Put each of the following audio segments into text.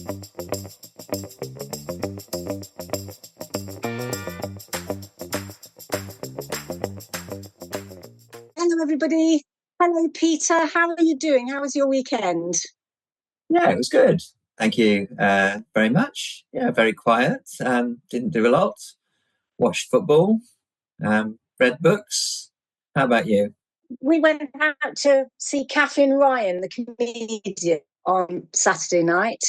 Hello, everybody. Hello, Peter. How are you doing? How was your weekend? Yeah, it was good. Thank you very much. Yeah, very quiet. Didn't do a lot. Watched football. Read books. How about you? We went out to see Catherine Ryan, the comedian, on Saturday night.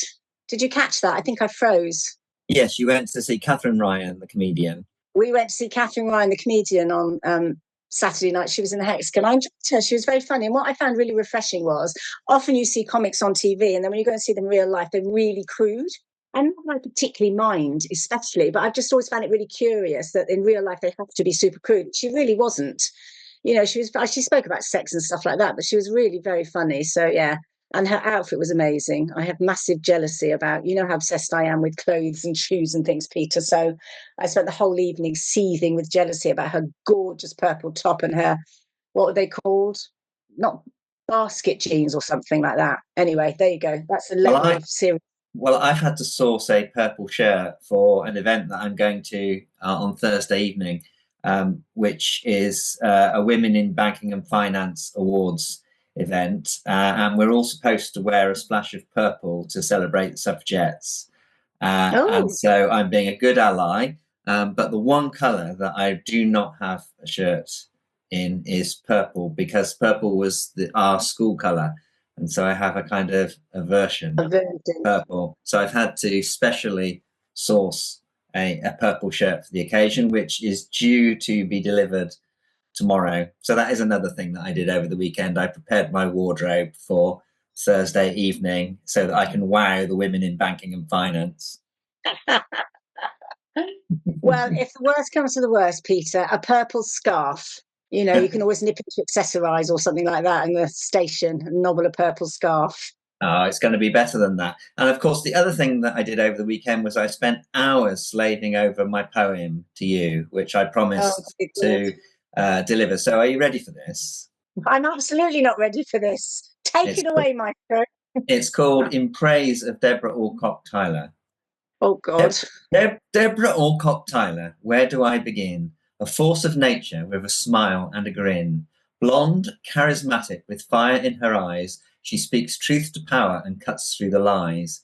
Did you catch that? I think I froze. Yes, you went to see Catherine Ryan, the comedian. We went to see Catherine Ryan, the comedian, on Saturday night. She was in the Hexagon. I enjoyed her. She was very funny. And what I found really refreshing was often you see comics on TV, and then when you go and see them in real life, they're really crude. And not that I particularly mind, especially, but I've just always found it really curious that in real life they have to be super crude. She really wasn't. You know, she spoke about sex and stuff like that, but she was really very funny. So yeah. And her outfit was amazing. I have massive jealousy about, you know, how obsessed I am with clothes and shoes and things, Peter. So I spent the whole evening seething with jealousy about her gorgeous purple top and her, what were they called? Not basket jeans or something like that. Anyway, there you go. That's the level of serious. Well, I've had to source a purple shirt for an event that I'm going to on Thursday evening, which is a Women in Banking and Finance Awards event. And we're all supposed to wear a splash of purple to celebrate the suffragettes. And so I'm being a good ally. But the one colour that I do not have a shirt in is purple, because purple was our school colour. And so I have a kind of aversion to purple. So I've had to specially source a purple shirt for the occasion, which is due to be delivered tomorrow. So that is another thing that I did over the weekend. I prepared my wardrobe for Thursday evening so that I can wow the women in banking and finance. Well, if the worst comes to the worst, Peter, a purple scarf. You know, you can always nip it to accessorise or something like that in the station and nobble a purple scarf. Oh, it's going to be better than that. And of course, the other thing that I did over the weekend was I spent hours slaving over my poem to you, which I promised to deliver. So are you ready for this? I'm absolutely not ready for this. Take it away, Maestro. It's called In Praise of Debra Allcock Tyler. Oh, God. Debra Allcock Tyler, where do I begin? A force of nature with a smile and a grin. Blonde, charismatic, with fire in her eyes, she speaks truth to power and cuts through the lies.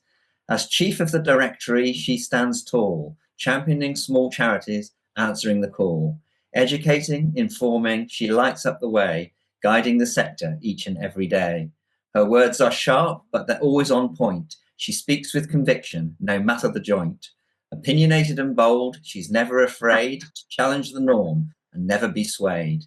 As chief of the directory, she stands tall, championing small charities, answering the call. Educating, informing, she lights up the way, guiding the sector each and every day. Her words are sharp, but they're always on point. She speaks with conviction, no matter the joint. Opinionated and bold, she's never afraid to challenge the norm and never be swayed.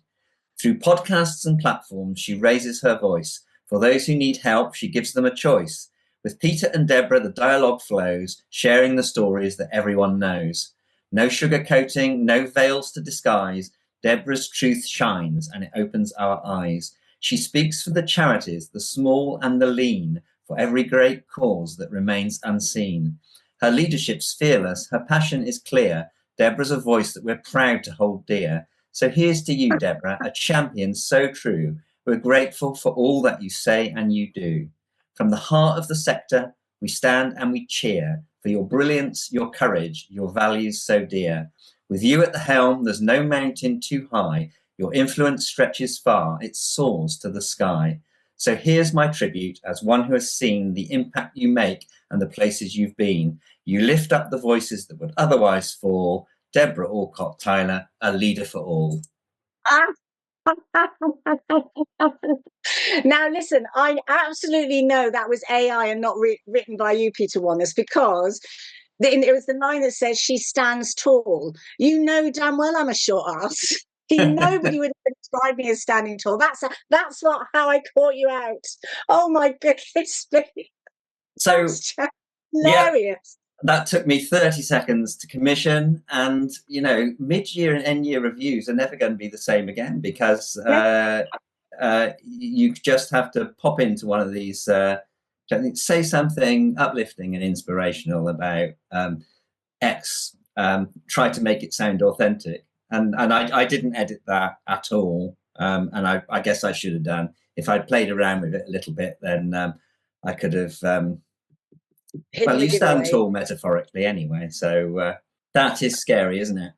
Through podcasts and platforms, she raises her voice. For those who need help, she gives them a choice. With Peter and Debra, the dialogue flows, sharing the stories that everyone knows. No sugarcoating, no veils to disguise. Debra's truth shines and it opens our eyes. She speaks for the charities, the small and the lean, for every great cause that remains unseen. Her leadership's fearless, her passion is clear. Debra's a voice that we're proud to hold dear. So here's to you, Debra, a champion so true. We're grateful for all that you say and you do. From the heart of the sector, we stand and we cheer for your brilliance, your courage, your values so dear. With you at the helm, there's no mountain too high. Your influence stretches far, it soars to the sky. So here's my tribute as one who has seen the impact you make and the places you've been. You lift up the voices that would otherwise fall. Debra Allcock Tyler, a leader for all. Now, listen, I absolutely know that was AI and not written by you, Peter Wanless, because it was the line that says she stands tall. You know damn well I'm a short ass. Nobody would describe me as standing tall. That's not how I caught you out. Oh my goodness me. So hilarious. That took me 30 seconds to commission, and you know, mid-year and end-year reviews are never going to be the same again, because you just have to pop into one of these, say something uplifting and inspirational about X, try to make it sound authentic. And I didn't edit that at all. And I guess I should have done. If I'd played around with it a little bit, then I could have Hidden Well, the you stand giveaway. tall metaphorically anyway, so that is scary, isn't it?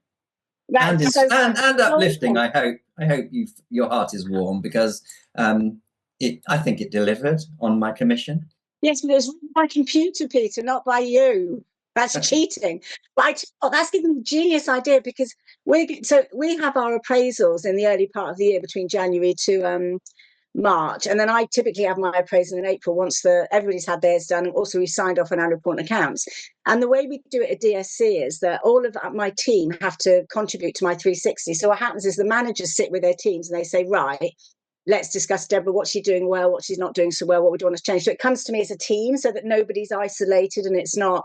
And That's so and uplifting. annoying. I hope your heart is warm, because I think it delivered on my commission. Yes, but it was written by computer, Peter, not by you. That's cheating. But that's given me a genius idea, because we have our appraisals in the early part of the year between January to March, and then I typically have my appraisal in April once everybody's had theirs done, and also we signed off on our report and accounts. And the way we do it at DSC is that all of my team have to contribute to my 360. So what happens is the managers sit with their teams and they say, right, let's discuss Deborah, what's she doing well, what she's not doing so well, what we do want to change. So it comes to me as a team, so that nobody's isolated, and it's not,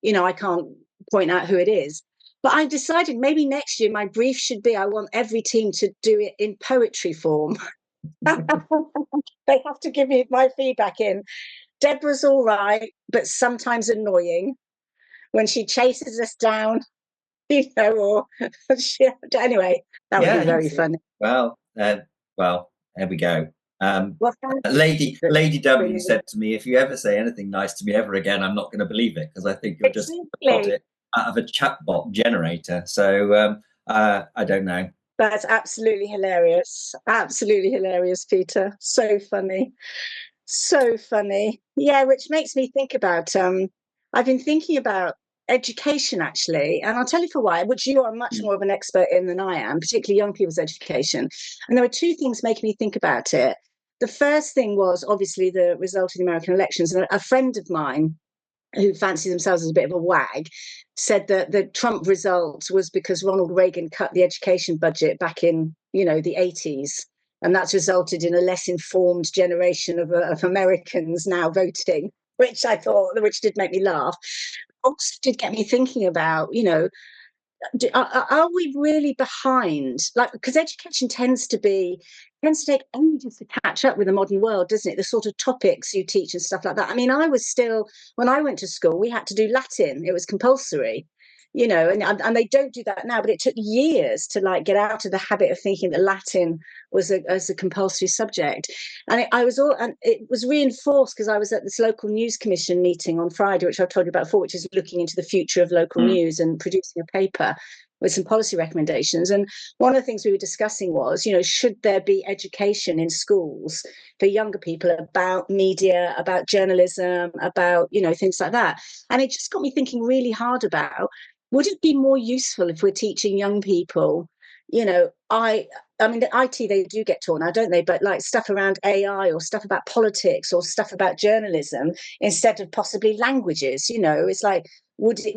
I can't point out who it is. But I decided maybe next year my brief should be, I want every team to do it in poetry form. They have to give me my feedback in. Deborah's all right, but sometimes annoying when she chases us down, or anyway, that would be very funny. Well, there we go. Well, Lady W said to me, if you ever say anything nice to me ever again, I'm not going to believe it, because I think you'll just got it out of a chatbot generator. So I don't know. That's absolutely hilarious. Absolutely hilarious, Peter. So funny. So funny. Yeah, which makes me think about, I've been thinking about education, actually, and I'll tell you for why, which you are much more of an expert in than I am, particularly young people's education. And there were two things making me think about it. The first thing was obviously the result of the American elections. And a friend of mine who fancy themselves as a bit of a wag said that the Trump result was because Ronald Reagan cut the education budget back in, the 80s. And that's resulted in a less informed generation of Americans now voting, which did make me laugh. Also did get me thinking about, are we really behind? Like, because education tends to take ages to catch up with the modern world, doesn't it? The sort of topics you teach and stuff like that. I mean, when I went to school, we had to do Latin. It was compulsory, and they don't do that now, but it took years to get out of the habit of thinking that Latin was a compulsory subject. And it was reinforced because I was at this local news commission meeting on Friday, which I've told you about before, which is looking into the future of local news and producing a paper with some policy recommendations. And one of the things we were discussing was, should there be education in schools for younger people about media, about journalism, about, things like that. And it just got me thinking really hard about, would it be more useful if we're teaching young people, I mean, the IT, they do get taught now, don't they? But stuff around AI or stuff about politics or stuff about journalism instead of possibly languages, it's like, would it,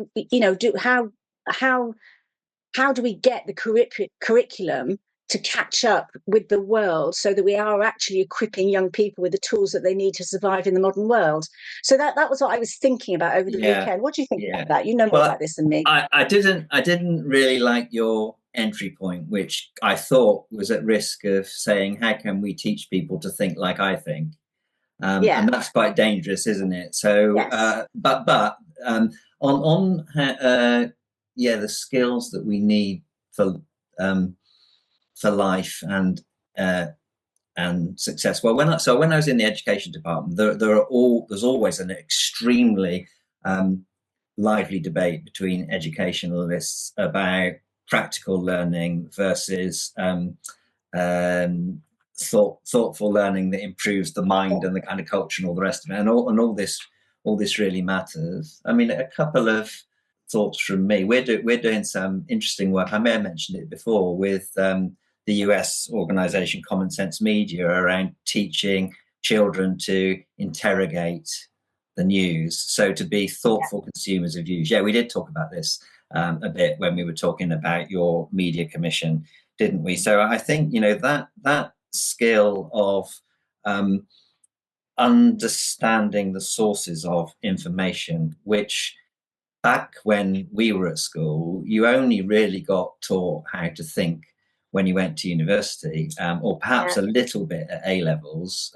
how do we get the curriculum to catch up with the world so that we are actually equipping young people with the tools that they need to survive in the modern world? So that was what I was thinking about over the weekend. What do you think about that? You know more about this than me. I didn't really like your entry point, which I thought was at risk of saying, how can we teach people to think like I think? And that's quite dangerous, isn't it? So, yes. But on the skills that we need for life and success. Well, when I was in the education department, there's always an extremely lively debate between educationalists about practical learning versus thoughtful learning that improves the mind and the kind of culture and all the rest of it. And all this really matters. I mean, a couple of thoughts from me. We're doing some interesting work. I may have mentioned it before with the US organization Common Sense Media around teaching children to interrogate the news, so to be thoughtful consumers of news. Yeah, we did talk about this a bit when we were talking about your media commission, didn't we? So I think that skill of understanding the sources of information, which back when we were at school, you only really got taught how to think when you went to university, or perhaps a little bit at A levels.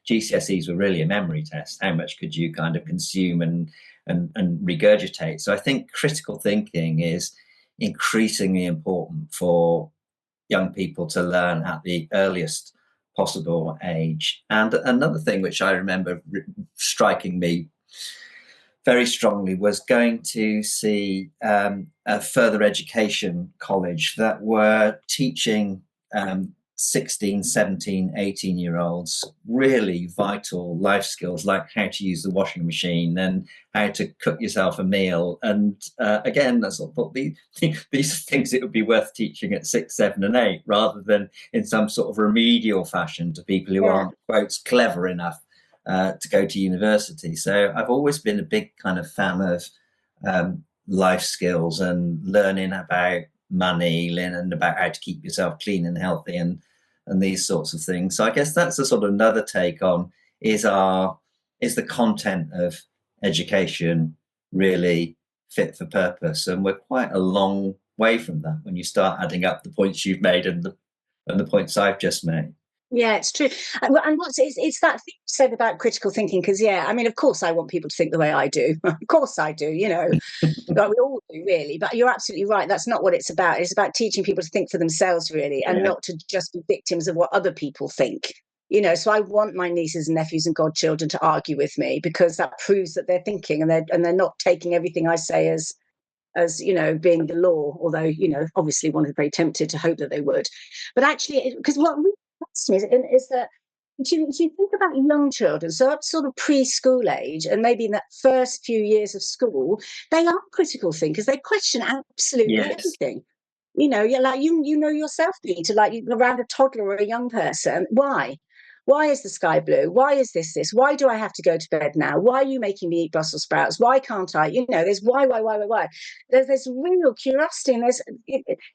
GCSEs were really a memory test. How much could you kind of consume and regurgitate? So I think critical thinking is increasingly important for young people to learn at the earliest possible age. And another thing which I remember striking me very strongly was going to see a further education college that were teaching 16, 17, 18-year-olds really vital life skills, like how to use the washing machine and how to cook yourself a meal. And again, I sort of thought these are things it would be worth teaching at 6, 7 and 8, rather than in some sort of remedial fashion to people who aren't, quotes, clever enough to go to university. So I've always been a big kind of fan of life skills and learning about money, learning about how to keep yourself clean and healthy, and these sorts of things. So I guess that's a sort of another take on, is the content of education really fit for purpose? And we're quite a long way from that when you start adding up the points you've made and the points I've just made. Yeah, it's true. And it's that thing you said about critical thinking, because, I mean, of course, I want people to think the way I do. Of course I do, like we all do, really. But you're absolutely right. That's not what it's about. It's about teaching people to think for themselves, really, and not to just be victims of what other people think. So I want my nieces and nephews and godchildren to argue with me, because that proves that they're thinking, and they're not taking everything I say as being the law, although, obviously one is very tempted to hope that they would. But actually, because what really fascinates me is that if you think about young children, so up sort of preschool age, and maybe in that first few years of school, they are critical thinkers. They question absolutely everything. You're like, you know yourself, Peter, like around a toddler or a young person. Why is the sky blue? Why is this? Why do I have to go to bed now? Why are you making me eat Brussels sprouts? Why can't I? There's why. There's real curiosity, and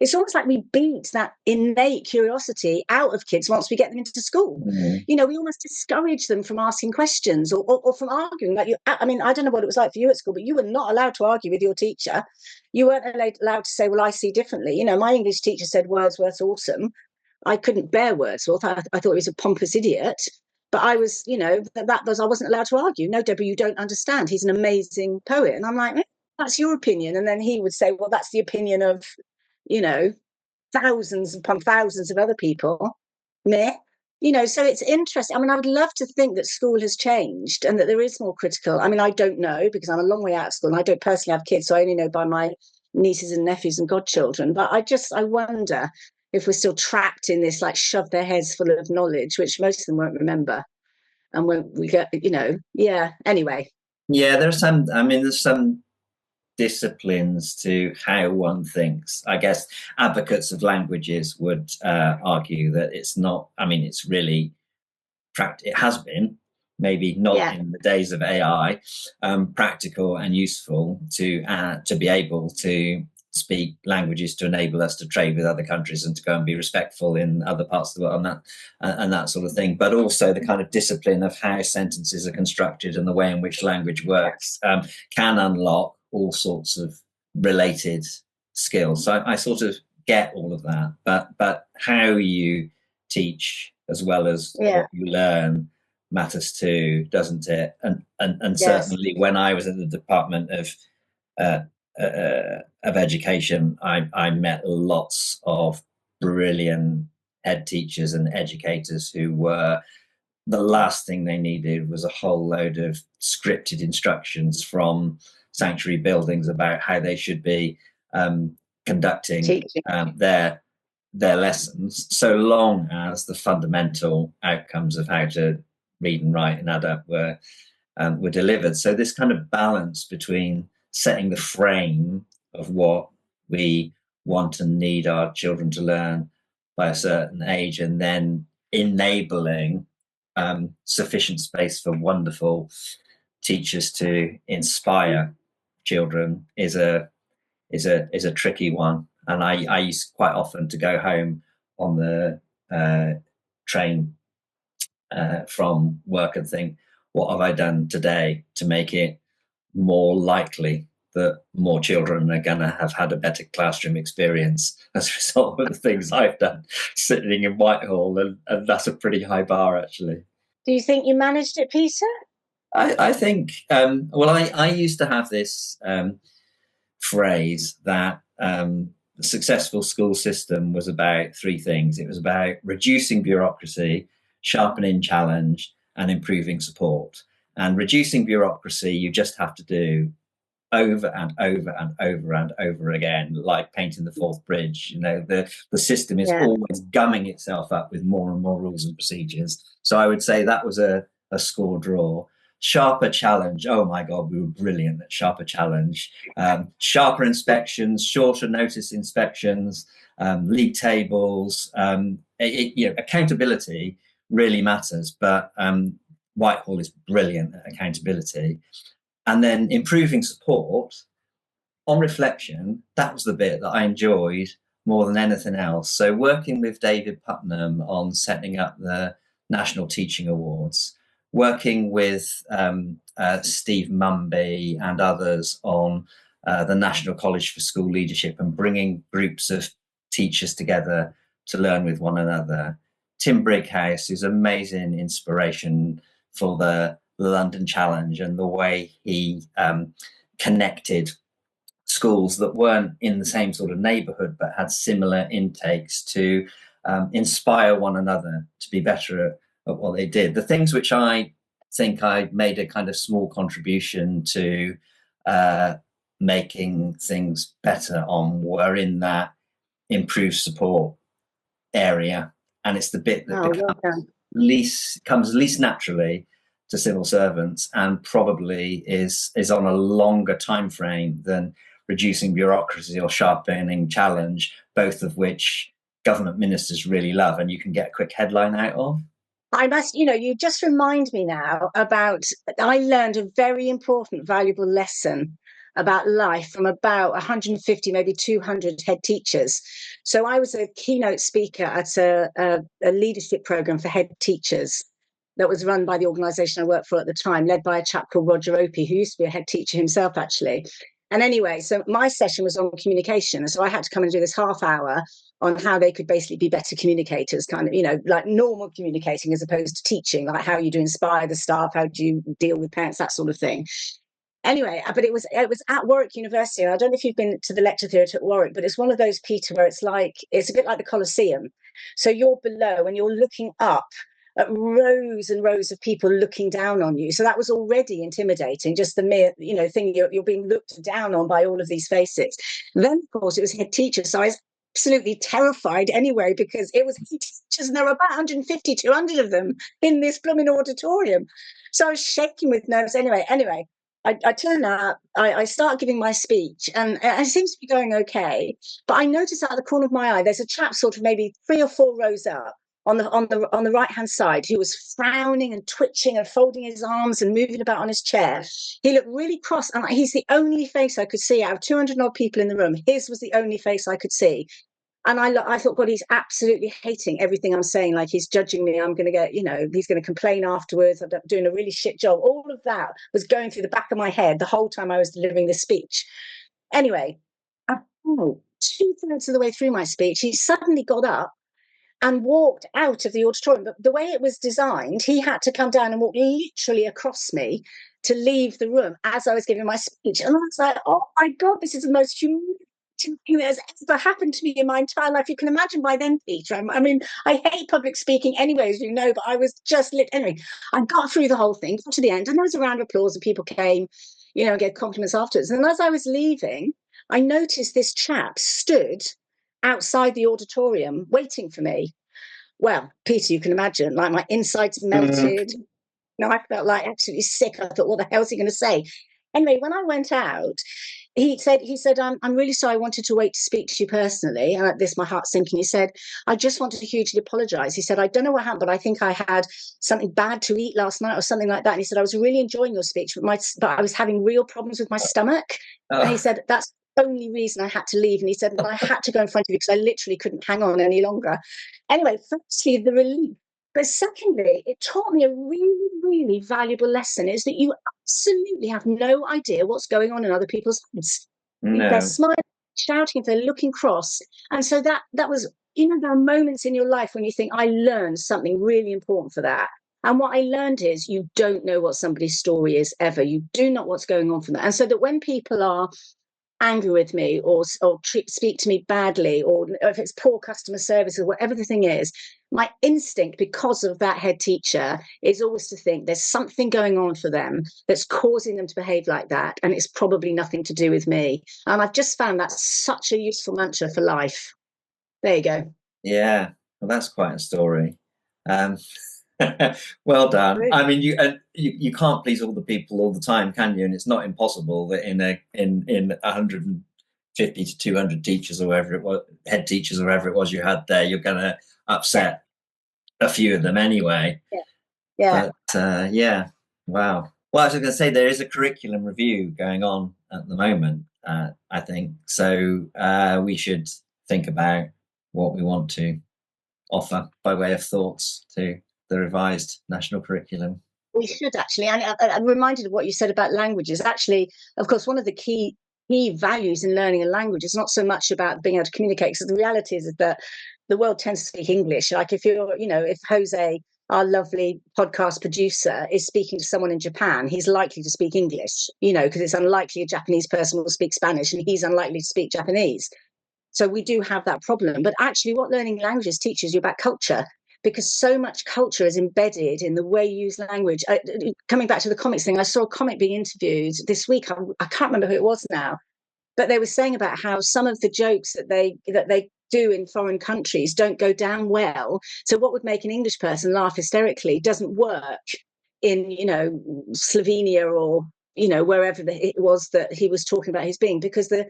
it's almost like we beat that innate curiosity out of kids once we get them into school. Mm-hmm. We almost discourage them from asking questions or from arguing. Like I don't know what it was like for you at school, but you were not allowed to argue with your teacher. You weren't allowed to say, well, I see differently. My English teacher said Wordsworth's awesome. I couldn't bear Wordsworth. I thought he was a pompous idiot. But I was, I wasn't allowed to argue. No, Deborah, you don't understand. He's an amazing poet. And I'm like, that's your opinion. And then he would say, well, that's the opinion of, thousands upon thousands of other people. Meh. So it's interesting. I mean, I would love to think that school has changed and that there is more critical. I mean, I don't know, because I'm a long way out of school and I don't personally have kids. So I only know by my nieces and nephews and godchildren. But I wonder if we're still trapped in this, like, shove their heads full of knowledge, which most of them won't remember. And when we get, anyway. Yeah, there's some disciplines to how one thinks. I guess advocates of languages would argue that it's not, it's really, it has been, maybe not in the days of AI, practical and useful to be able to speak languages to enable us to trade with other countries and to go and be respectful in other parts of the world, and that sort of thing. But also the kind of discipline of how sentences are constructed and the way in which language works can unlock all sorts of related skills. So I sort of get all of that, but how you teach as well as what you learn matters too, doesn't it? And certainly when I was in the Department of Education, I met lots of brilliant head teachers and educators who were, the last thing they needed was a whole load of scripted instructions from sanctuary buildings about how they should be conducting their lessons, so long as the fundamental outcomes of how to read and write and add up were delivered. So this kind of balance between setting the frame of what we want and need our children to learn by a certain age, and then enabling sufficient space for wonderful teachers to inspire children is a tricky one. And I used quite often to go home on the train from work and think, what have I done today to make it more likely that more children are going to have had a better classroom experience as a result of the things I've done sitting in Whitehall? And that's a pretty high bar, actually. Do you think you managed it, Peter? I think, I used to have this phrase that the successful school system was about three things. It was about reducing bureaucracy, sharpening challenge, and improving support. And reducing bureaucracy, you just have to do over and over and over and over again, like painting the fourth bridge. You know, the system is always gumming itself up with more and more rules and procedures. So I would say that was a score draw. Sharper challenge. Oh my God, we were brilliant at sharper challenge. Sharper inspections, shorter notice inspections, league tables. Accountability really matters, but Whitehall is brilliant at accountability. And then improving support. On reflection, that was the bit that I enjoyed more than anything else. So working with David Putnam on setting up the National Teaching Awards, working with Steve Mumby and others on the National College for School Leadership and bringing groups of teachers together to learn with one another. Tim Brighouse is amazing inspiration for the London Challenge and the way he connected schools that weren't in the same sort of neighbourhood but had similar intakes to inspire one another to be better at what they did. The things which I think I made a kind of small contribution to making things better on were in that improved support area, and it's the bit that comes least naturally to civil servants and probably is on a longer time frame than reducing bureaucracy or sharpening challenge, both of which government ministers really love and you can get a quick headline out of. I must, you just remind me now about, I learned a very important, valuable lesson about life from about 150, maybe 200 head teachers. So I was a keynote speaker at a leadership program for head teachers that was run by the organisation I worked for at the time, led by a chap called Roger Opie, who used to be a head teacher himself, actually. And anyway, so my session was on communication. So I had to come and do this half hour on how they could basically be better communicators, kind of, like normal communicating as opposed to teaching, like how you do inspire the staff, how do you deal with parents, that sort of thing. Anyway, but it was at Warwick University. And I don't know if you've been to the lecture theatre at Warwick, but it's one of those, Peter, where it's a bit like the Colosseum. So you're below and you're looking up at rows and rows of people looking down on you. So that was already intimidating, just the mere, thing you're being looked down on by all of these faces. Then, of course, it was head teachers. So I was absolutely terrified anyway, because it was head teachers and there were about 150, 200 of them in this blooming auditorium. So I was shaking with nerves. Anyway, I turn up, I start giving my speech and it seems to be going okay. But I notice out of the corner of my eye, there's a chap sort of maybe 3 or 4 rows up on the right hand side who was frowning and twitching and folding his arms and moving about on his chair. He looked really cross, and he's the only face I could see out of 200 odd people in the room. His was the only face I could see. And I thought, God, he's absolutely hating everything I'm saying. Like, he's judging me. I'm going to get, he's going to complain afterwards. I'm doing a really shit job. All of that was going through the back of my head the whole time I was delivering this speech. Anyway, 2/3 of the way through my speech, he suddenly got up and walked out of the auditorium. But the way it was designed, he had to come down and walk literally across me to leave the room as I was giving my speech. And I was like, oh my God, this is the most humiliating thing that has ever happened to me in my entire life. You can imagine by then, Peter. I mean, I hate public speaking anyway, as you know, but I was just anyway, I got through the whole thing, got to the end, and there was a round of applause and people came, gave compliments afterwards. And as I was leaving, I noticed this chap stood outside the auditorium waiting for me. Well, Peter, you can imagine, like, my insides melted. I felt like absolutely sick. I thought, what the hell is he going to say? Anyway, when I went out, he said, I'm really sorry, I wanted to wait to speak to you personally. And at this, my heart sinking. He said, I just wanted to hugely apologise. He said, I don't know what happened, but I think I had something bad to eat last night or something like that. And he said, I was really enjoying your speech, but I was having real problems with my stomach. And he said, that's the only reason I had to leave. And he said, but I had to go in front of you because I literally couldn't hang on any longer. Anyway, firstly, the relief. But secondly, it taught me a really, really valuable lesson, is that you absolutely have no idea what's going on in other people's heads. No. They're smiling, shouting, if they're looking cross. And so that was, there are moments in your life when you think, I learned something really important for that. And what I learned is you don't know what somebody's story is ever. You do not know what's going on from that. And so that when people are angry with me or speak to me badly, or if it's poor customer service or whatever the thing is, my instinct, because of that head teacher, is always to think there's something going on for them that's causing them to behave like that, and it's probably nothing to do with me. And I've just found that such a useful mantra for life. There you go. Yeah, well, that's quite a story. Well done. Really? I mean, you can't please all the people all the time, can you? And it's not impossible that in 150 to 200 teachers or whatever it was, head teachers or whatever it was you had there, you're going to upset a few of them anyway. Yeah. But yeah, wow. Well, I was going to say there is a curriculum review going on at the moment, I think. So we should think about what we want to offer by way of thoughts to the revised national curriculum. We should actually, and I'm reminded of what you said about languages. Actually, of course, one of the key values in learning a language is not so much about being able to communicate, because the reality is that the world tends to speak English. Like if you're, if José, our lovely podcast producer, is speaking to someone in Japan, he's likely to speak English, because it's unlikely a Japanese person will speak Spanish, and he's unlikely to speak Japanese. So we do have that problem. But actually, what learning languages teaches you about culture, because so much culture is embedded in the way you use language. Coming back to the comics thing, I saw a comic being interviewed this week. I can't remember who it was now, but they were saying about how some of the jokes that they do in foreign countries don't go down well. So what would make an English person laugh hysterically doesn't work in, Slovenia or, wherever it was that he was talking about his being, because the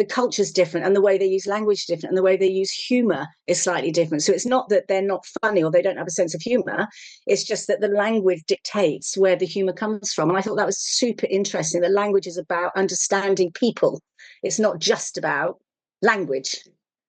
culture's different, and the way they use language is different, and the way they use humor is slightly different. So it's not that they're not funny or they don't have a sense of humor. It's just that the language dictates where the humor comes from. And I thought that was super interesting. The language is about understanding people. It's not just about language.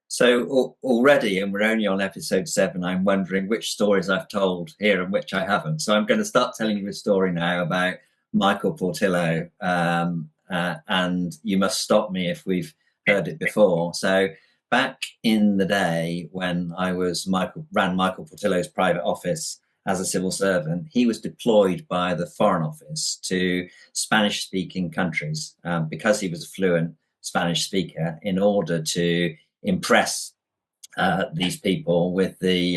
So already, and we're only on episode 7, I'm wondering which stories I've told here and which I haven't. So I'm going to start telling you a story now about Michael Portillo, and you must stop me if we've heard it before. So back in the day when I ran Michael Portillo's private office as a civil servant, he was deployed by the Foreign Office to Spanish-speaking countries because he was a fluent Spanish speaker, in order to impress these people with the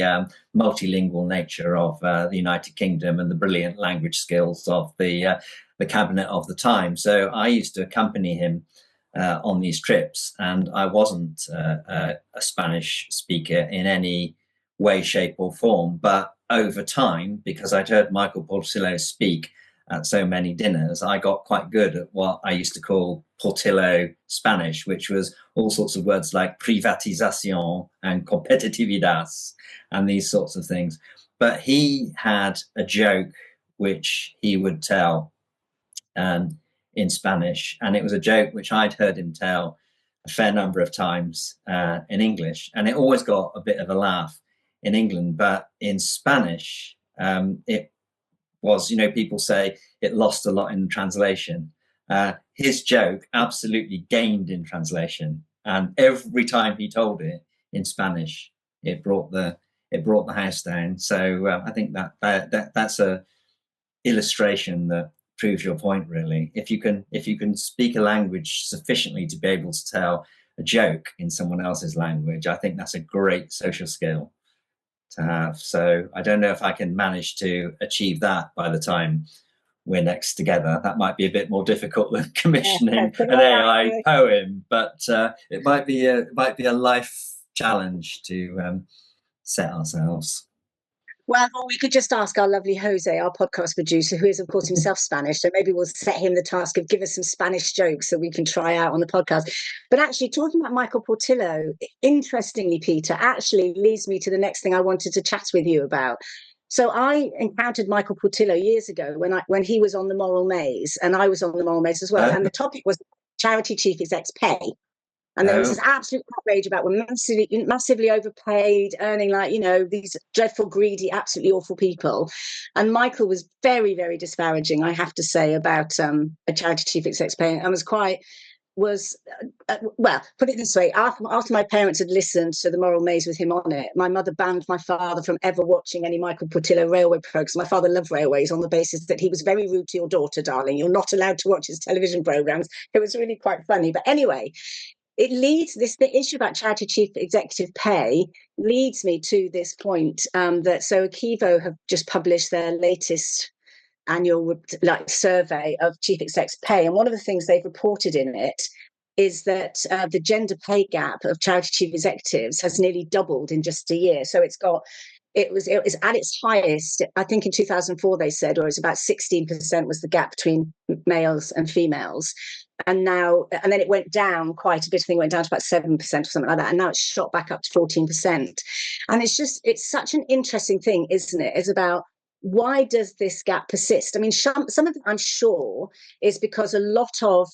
multilingual nature of the United Kingdom and the brilliant language skills of the cabinet of the time. So I used to accompany him on these trips, and I wasn't a Spanish speaker in any way, shape or form. But over time, because I'd heard Michael Portillo speak at so many dinners, I got quite good at what I used to call Portillo Spanish, which was all sorts of words like privatización and competitividad and these sorts of things. But he had a joke which he would tell in Spanish, and it was a joke which I'd heard him tell a fair number of times in English, and it always got a bit of a laugh in England. But in Spanish, it was, people say it lost a lot in translation. His joke absolutely gained in translation, and every time he told it in Spanish, it brought the house down. So I think that's a illustration that proves your point, really. If you can speak a language sufficiently to be able to tell a joke in someone else's language, I think that's a great social skill to have. So I don't know if I can manage to achieve that by the time we're next together. That might be a bit more difficult than commissioning an AI poem, but it might be a life challenge to set ourselves. Well, we could just ask our lovely José, our podcast producer, who is, of course, himself Spanish. So maybe we'll set him the task of give us some Spanish jokes that we can try out on the podcast. But actually, talking about Michael Portillo, interestingly, Peter, actually leads me to the next thing I wanted to chat with you about. So I encountered Michael Portillo years ago when he was on the Moral Maze, and I was on the Moral Maze as well. And the topic was charity chief exec's pay. And there was this absolute outrage about we're massively overpaid, earning these dreadful, greedy, absolutely awful people. And Michael was very, very disparaging, I have to say, about a charity chief exec's pay, and was quite was, well, put it this way, after my parents had listened to The Moral Maze with him on it, my mother banned my father from ever watching any Michael Portillo railway programs. My father loved railways on the basis that he was very rude to your daughter, darling. You're not allowed to watch his television programs. It was really quite funny. But anyway, it leads the issue about charity chief executive pay leads me to this point, that so ACEVO have just published their latest annual survey of chief execs pay, and one of the things they've reported in it is that the gender pay gap of charity chief executives has nearly doubled in just a year. So it was at its highest, I think in 2004 they said, or it's about 16% was the gap between males and females. And then it went down quite a bit. I think it went down to about 7% or something like that. And now it's shot back up to 14%. And it's such an interesting thing, isn't it? It's about, why does this gap persist? I mean, some of it, I'm sure, is because a lot of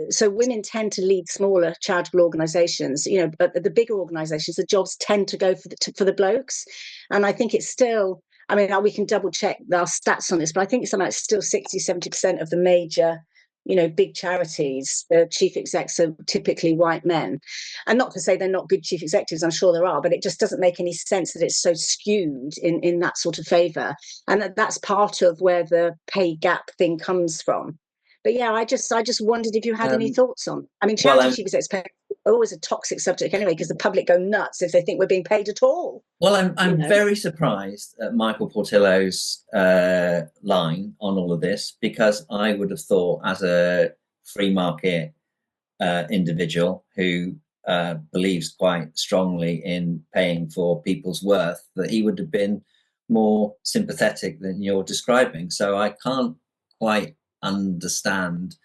so women tend to lead smaller charitable organisations. You know, but the bigger organisations, the jobs tend to go for the blokes. And I think it's still, I mean, we can double check our stats on this, but I think it's still 60-70% of the major, you know, big charities, the chief execs are typically white men. And not to say they're not good chief executives, I'm sure there are, but it just doesn't make any sense that it's so skewed in that sort of favour. And that's part of where the pay gap thing comes from. But yeah, I just wondered if you had any thoughts on. I mean, charity chief execs pay always a toxic subject anyway, because the public go nuts if they think we're being paid at all. Well, I'm very surprised at Michael Portillo's line on all of this, because I would have thought, as a free market individual who believes quite strongly in paying for people's worth, that he would have been more sympathetic than you're describing. So I can't quite understand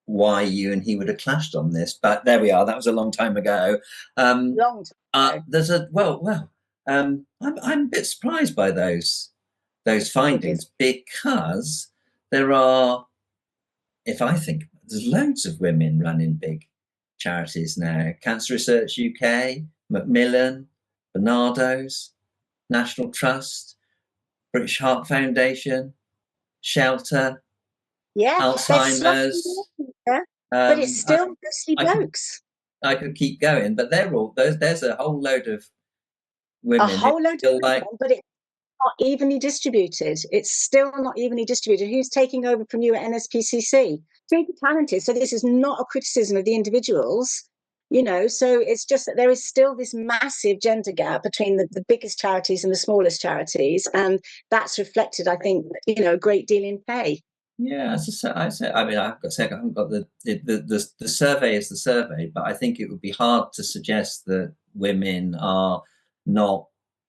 why you and he would have clashed on this, but there we are. That was a long time ago. There's a I'm a bit surprised by those findings, because there are, if I think, there's loads of women running big charities now. Cancer Research UK, Macmillan, Bernardo's, National Trust, British Heart Foundation, Shelter, Alzheimer's. But it's still mostly blokes. I could keep going, but there's a whole load of women. A whole load of women, but it's not evenly distributed. It's still not evenly distributed. Who's taking over from you at NSPCC? Super talented. So this is not a criticism of the individuals, you know. So it's just that there is still this massive gender gap between the biggest charities and the smallest charities, and that's reflected, I think, you know, a great deal in pay. Yeah, as I said, I mean, I've got to say, I haven't got the survey is the survey, but I think it would be hard to suggest that women are not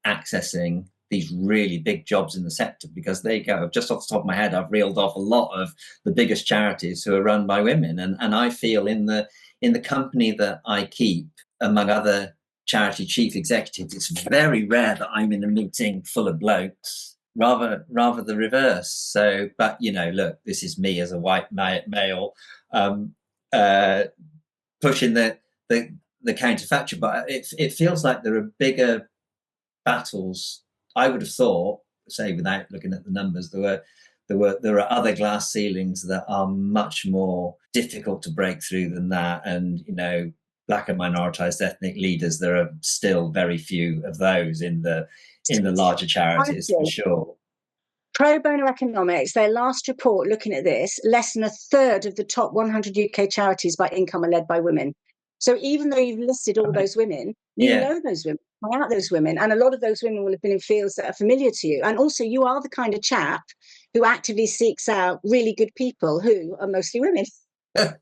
accessing these really big jobs in the sector, because they go, just off the top of my head, I've reeled off a lot of the biggest charities who are run by women, and I feel in the company that I keep, among other charity chief executives, it's very rare that I'm in a meeting full of blokes. Rather the reverse. So, but you know, look, this is me as a white male pushing the counterfactual. But it feels like there are bigger battles. I would have thought, say, without looking at the numbers, there are other glass ceilings that are much more difficult to break through than that. And you know, Black and minoritized ethnic leaders, there are still very few of those in the larger charities, for sure. Pro Bono Economics, their last report looking at this, less than a third of the top 100 UK charities by income are led by women. So even though you've listed all those women, you know those women, hang out those women, and a lot of those women will have been in fields that are familiar to you. And also, you are the kind of chap who actively seeks out really good people who are mostly women. Well,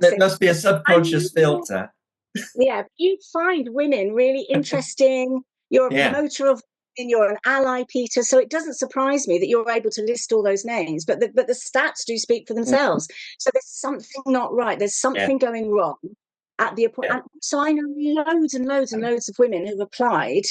there must be a subconscious filter. Yeah, you find women really interesting. You're a promoter of women, you're an ally, Peter. So it doesn't surprise me that you're able to list all those names. But the stats do speak for themselves. So there's something not right. There's something going wrong at the appointment. So I know loads and loads and loads of women who've applied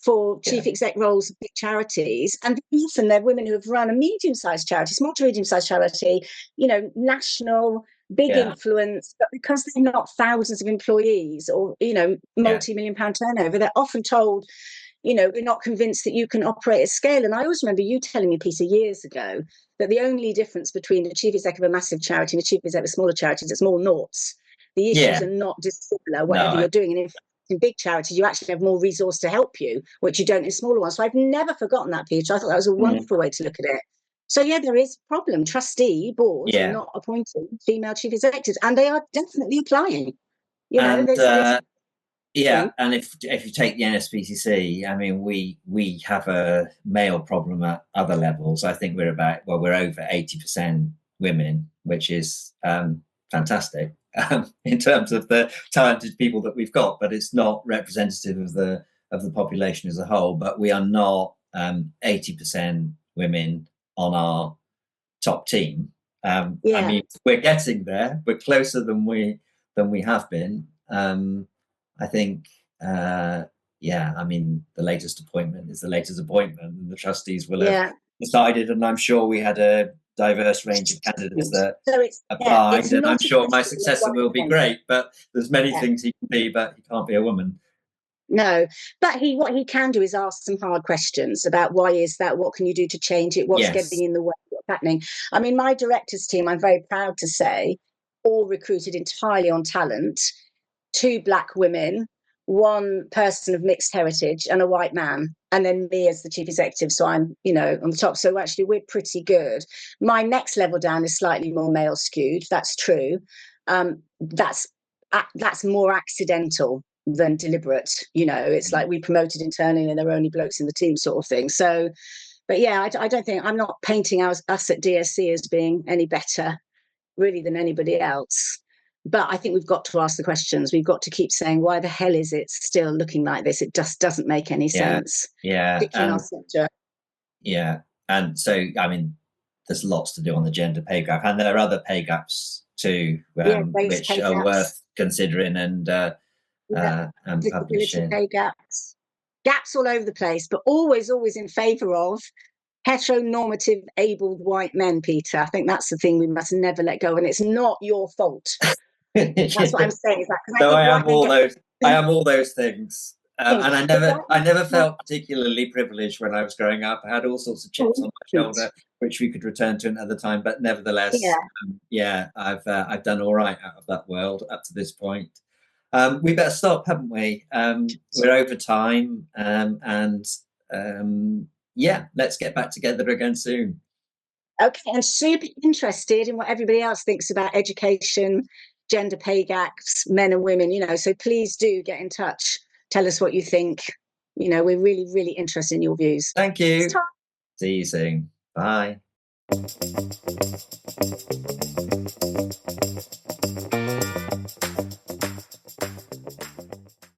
for chief exec roles of big charities, and often they're women who have run a medium-sized charity, small to medium-sized charity, you know, national, big influence, but because they're not thousands of employees or, you know, multi-million pound turnover, they're often told, you know, we're not convinced that you can operate at scale. And I always remember you telling me, Peter, years ago, But the only difference between the chief executive of a massive charity and the chief executive of a smaller charity is it's more noughts. The issues are not dissimilar, whatever you're doing. And in big charities, you actually have more resource to help you, which you don't in smaller ones. So I've never forgotten that, Peter. I thought that was a wonderful way to look at it. So, yeah, there is a problem. Trustee boards are not appointing female chief executives, and they are definitely applying. You know, and there's and if you take the NSPCC, I mean, we have a male problem at other levels. I think we're over 80% women, which is fantastic in terms of the talented people that we've got, but it's not representative of the population as a whole. But we are not 80% women on our top team. I mean, we're getting there. We're closer than we have been. I think, I mean, the latest appointment is the latest appointment, and the trustees will have decided. And I'm sure we had a diverse range of candidates that applied, and I'm sure my successor will be great. But there's many things he can be, but he can't be a woman. No, but what he can do is ask some hard questions about why is that, what can you do to change it, what's getting in the way, what's happening. I mean, my directors team, I'm very proud to say, all recruited entirely on talent, 2 black women, 1 person of mixed heritage, and a white man, and then me as the chief executive. So I'm, on the top. So actually we're pretty good. My next level down is slightly more male skewed. That's true. That's more accidental than deliberate. It's like we promoted internally and there were only blokes in the team sort of thing. So, but yeah, I don't think, I'm not painting us at DSC as being any better really than anybody else. But I think we've got to ask the questions. We've got to keep saying, why the hell is it still looking like this? It just doesn't make any sense. Yeah. In our sector. Yeah. And so, I mean, there's lots to do on the gender pay gap. And there are other pay gaps too, which are worth considering and publishing. Pay gaps all over the place, but always in favour of heteronormative, abled white men, Peter. I think that's the thing we must never let go. And it's not your fault. That's what I'm saying. So I am all those things. And I never felt particularly privileged when I was growing up. I had all sorts of chips on my shoulder, which we could return to another time. But nevertheless, I've done all right out of that world up to this point. We better stop, haven't we? We're over time, let's get back together again soon. Okay, I'm super interested in what everybody else thinks about education, gender pay gaps, men and women, so please do get in touch. Tell us what you think. We're really, really interested in your views. Thank you. See you soon. Bye.